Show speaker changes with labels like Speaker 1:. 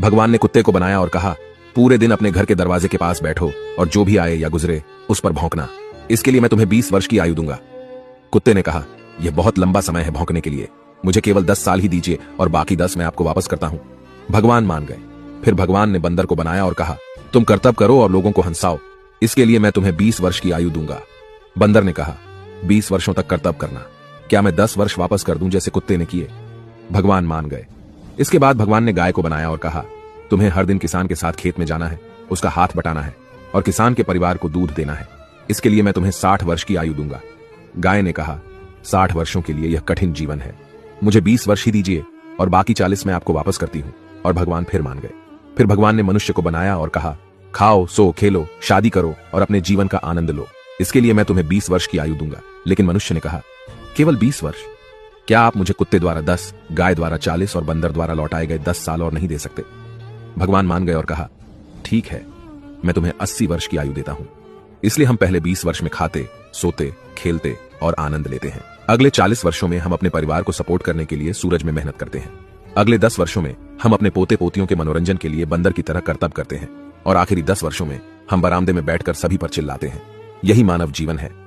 Speaker 1: भगवान ने कुत्ते को बनाया और कहा, पूरे दिन अपने घर के दरवाजे के पास बैठो और जो भी आए या गुजरे उस पर भौंकना। इसके लिए मैं तुम्हें 20 वर्ष की आयु दूंगा। कुत्ते ने कहा, यह बहुत लंबा समय है भौंकने के लिए, मुझे केवल 10 साल ही दीजिए और बाकी 10 मैं आपको वापस करता हूं। भगवान मान गए। फिर भगवान ने बंदर को बनाया और कहा, तुम कर्तव्य करो और लोगों को हंसाओ, इसके लिए मैं तुम्हें 20 वर्ष की आयु दूंगा। बंदर ने कहा, 20 वर्षों तक कर्तव्य करना, क्या मैं 10 वर्ष वापस कर दूं जैसे कुत्ते ने किए? भगवान मान गए। इसके बाद भगवान ने गाय को बनाया और कहा, तुम्हें हर दिन किसान के साथ खेत में जाना है, उसका हाथ बटाना है और किसान के परिवार को दूध देना है, इसके लिए मैं तुम्हें 60 वर्ष की आयु दूंगा। गाय ने कहा, 60 वर्षों के लिए यह कठिन जीवन है, मुझे 20 वर्ष ही दीजिए और बाकी 40 मैं आपको वापस करती हूं। और भगवान फिर मान गए। फिर भगवान ने मनुष्य को बनाया और कहा, खाओ, सो, खेलो, शादी करो और अपने जीवन का आनंद लो, इसके लिए मैं तुम्हें 20 वर्ष की आयु दूंगा। लेकिन मनुष्य ने कहा, केवल 20 वर्ष? क्या आप मुझे कुत्ते द्वारा 10, गाय द्वारा 40 और बंदर द्वारा लौटाए गए 10 साल और नहीं दे सकते? भगवान मान गए और कहा, ठीक है, मैं तुम्हें 80 वर्ष की आयु देता हूं। इसलिए हम पहले 20 वर्ष में खाते, सोते, खेलते और आनंद लेते हैं। अगले 40 वर्षों में हम अपने परिवार को सपोर्ट करने के लिए सूरज में मेहनत करते हैं। अगले 10 वर्षों में हम अपने पोते पोतियों के मनोरंजन के लिए बंदर की तरह कर्तव्य करते हैं और आखिरी 10 वर्षों में हम बरामदे में बैठकर सभी पर चिल्लाते हैं। यही मानव जीवन है।